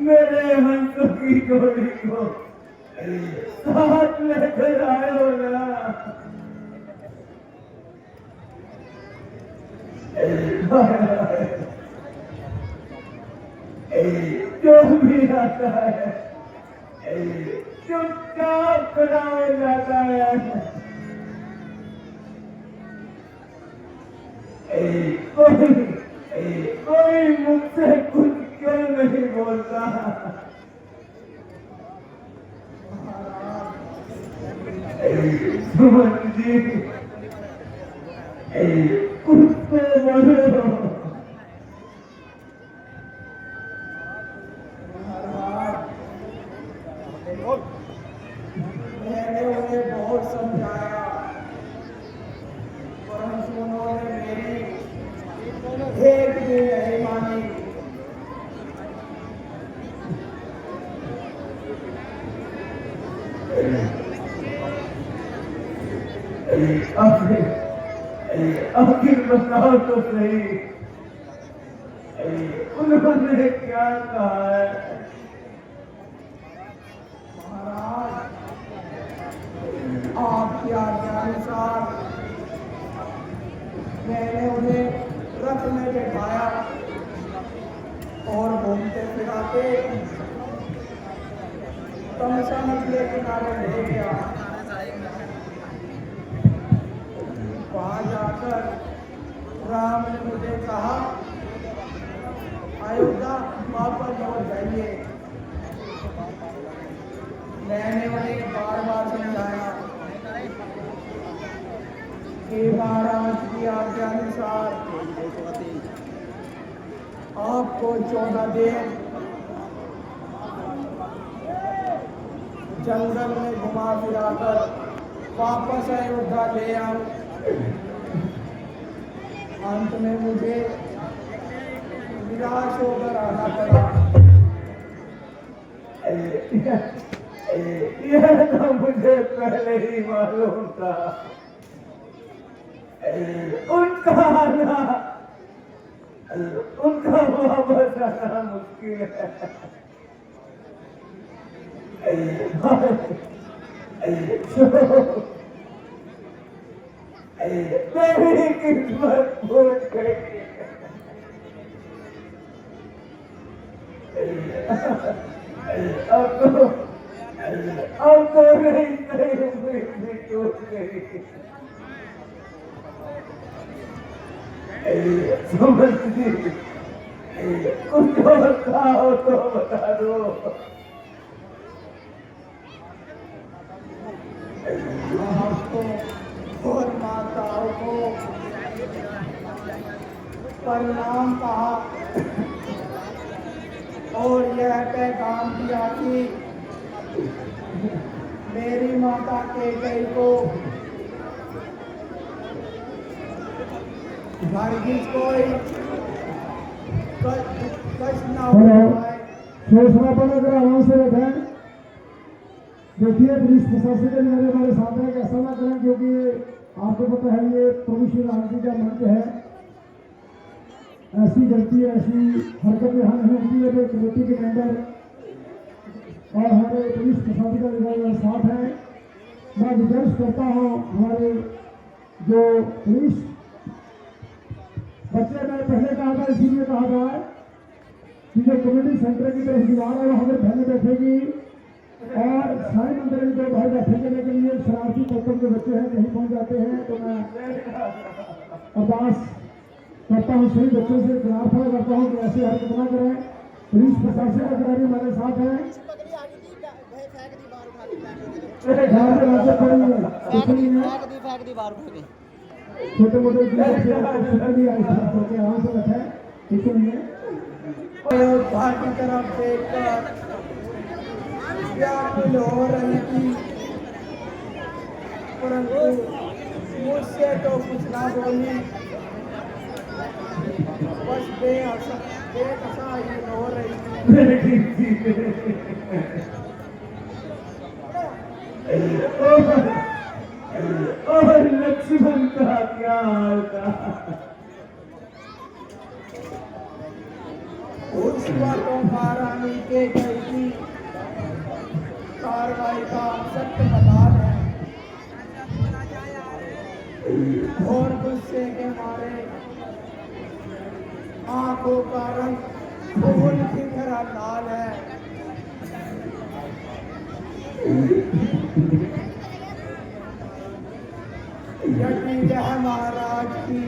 मेरे हंसों की जोड़ी को साथ लेकर आए हो ना। जो भी आता है चुपचाप खड़ा हो जाता है। कोई मुझसे कुछ क्यों नहीं बोलता। सुमन जी कुछ तो बोलो। मैंने उन्हें बहुत समझाया परंतु उन्होंने मेरी एक भी नहीं मानी। आखिर बताओ तो सही उन्होंने क्या कहा है? महाराज आपकी आज्ञानुसार मैंने उन्हें रथ में बैठाया और घूमते फिराते तमसा नदी के किनारे ले गया। वहां जाकर राम ने मुझे कहा अयोध्या वापस लौट जाइए। मैंने उन्हें बार बार समझाया कि महाराज की आज्ञानुसार आपको 14 दिन जंगल में घुमा फिराकर वापस अयोध्या ले आऊं। अंत में मुझे निराश होकर आना पड़ा। यह तो मुझे पहले ही मालूम था। उनका आना उनका वापस आना मुश्किल है। मेरी किस्मत फूट गई। अब तो नहीं उम्मीद भी टूट गई। समझ कुछ होता हो तो बता दो। आपको और माताओं को प्रणाम कहा और यह पैगाम दिया कि मेरी माता कैकेयी को हरगिज कोई कष्ट ना हो पाए। सूचना पर अगर आराम से बैठे देखिए पुलिस प्रशासन के लिए हमारे साथ है। ऐसा ना करें क्योंकि आपको पता है ये प्रभु श्री राम जी का मंच है। ऐसी गलती ऐसी हरकत यहाँ नहीं होती है। जो कमेटी के मेंबर और हमारे पुलिस प्रशासन का अधिकारी साथ है। मैं गुजारिश करता हूँ हमारे जो पुलिस बच्चे मैंने पहले कहा था इसीलिए कहा था कि जो कम्युनिटी सेंटर की तरफ दीवार है वहाँ पर बहनें बैठेगी और सारे मंदिर में जो भाई बैठेंगे, लेकिन ये शरारती तत्व के बच्चे हैं नहीं पहुँच जाते हैं। तो मैं अरदास करता हूँ सभी बच्चों से, प्रार्थना करता हूँ कि ऐसी हरकत न करें। पुलिस प्रशासन अधिकारी हमारे साथ हैं। छोटे मोटे आराम से रखें, ठीक नहीं है। अयोध्या की तरफ देखकर व्याकुल हो रही थी, परंतु मुझसे तो कुछ ना बोली, बस बेकसा ही हो रही थी। और लक्ष्मण का क्या होगा? उस बातों महारानी के गई थी कार्रवाई का सत्य मदान है, और गुस्से के मारे आंखों का रंग खून की तरह लाल है। यदि वह महाराज की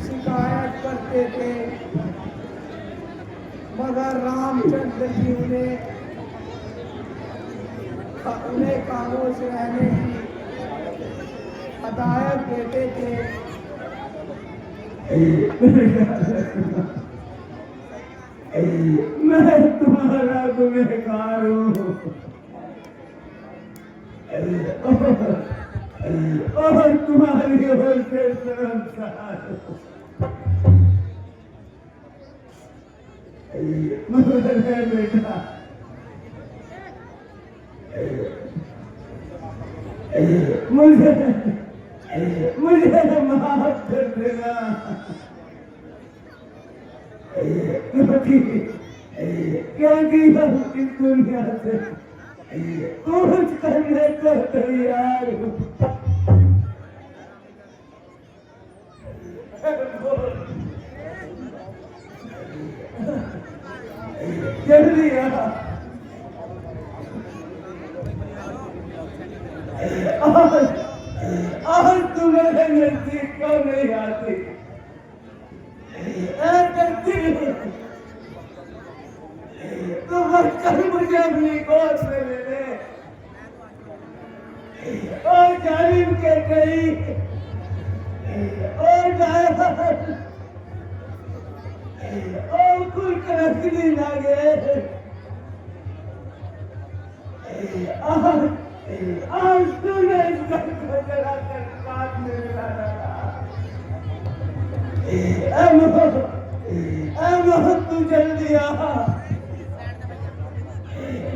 शिकायत करते थे, मगर रामचंद्र जी उन्हें खामोश रहने की हदायत देते थे। मैं तुम्हारा गुनहगार हूँ और तुम्हारी ओर से शर्मसार हूँ। मगर है बेटा, मुझे माफ कर देना, क्योंकि हम इस दुनिया से कुछ करने को तैयार हूँ। जल्दी आ, आज तुम्हें नजदीक क्यों नहीं आती? तो कल मुझे अपनी गोद में ले ले और जालिम के कई और कुल करकनी लागे। आज तूने इस घर को जला कर काट में मिला डाला। तू जल्दी आ,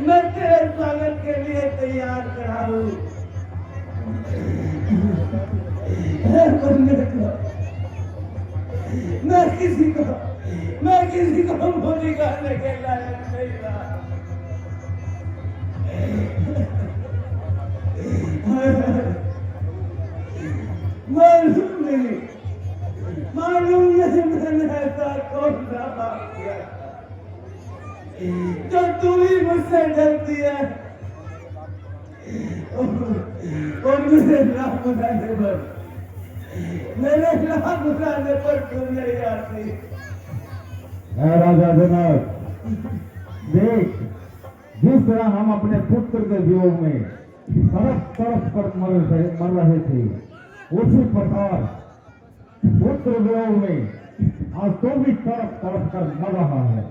मैं तेरे स्वागत के लिए तैयार खड़ा हूँ। मैं किसी को मुंह निकालने के लायक नहीं रहा। मालूम नहीं मैंने ऐसा कौन सा बात किया जो तू ही मुझसे डरती है। और मेरे नाम बुलाने पर क्यों नहीं आती? राजा जनक, देख, जिस तरह हम अपने पुत्र के वियोग में तरफ तरफ कर मर रहे थे, उसी प्रकार पुत्र वियोग में आज तो भी तरफ तरफ कर मर रहा है।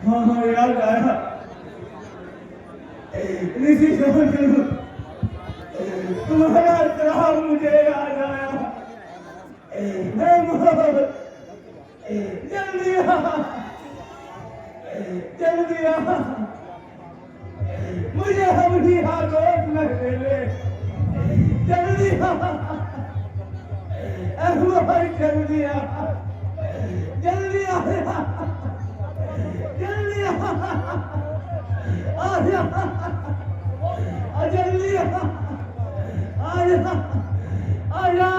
हाँ, याद आया। ऋषि तुम्हारा श्राप मुझे याद आया। जल्दी आ, मुझे अपनी हाथों में ले ले। जल्दी आ, जल्दी आ, जल्दी आ, जल्दी आ जल्दी आजा, आजा,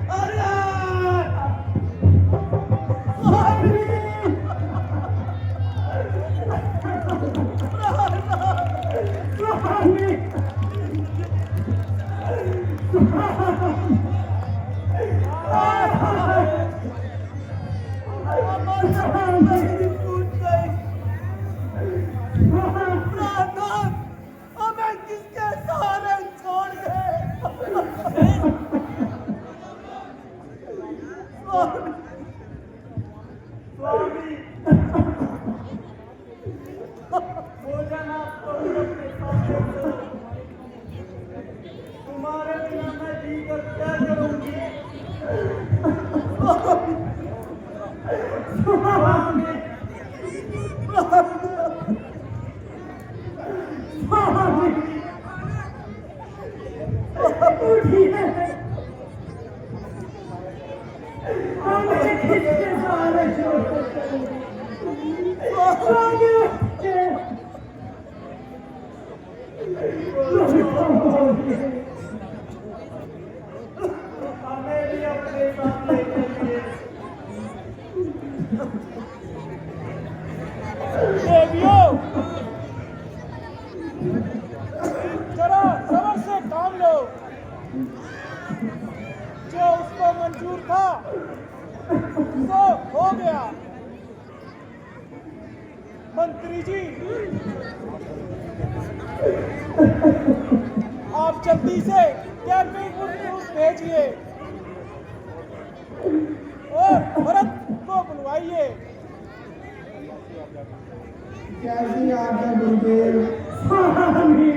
आजा, स्वामी भोजन आपको अपने सामने करो। तुम्हारे बिना मैं जी कर क्या करूंगी? स्वामी उठिए, हमें किसके सहारे छोड़कर चलेंगे? स्वामी हमें भी अपने साथ ले चलिए। देवियों, जरा सबर से काम लो। जो उसको मंजूर था तो हो गया। मंत्री जी, आप जल्दी से कैंपिंग फोर्स भेजिए और भरत को बुलवाइए। कैसी आज्ञा गुरुदेव। स्वामी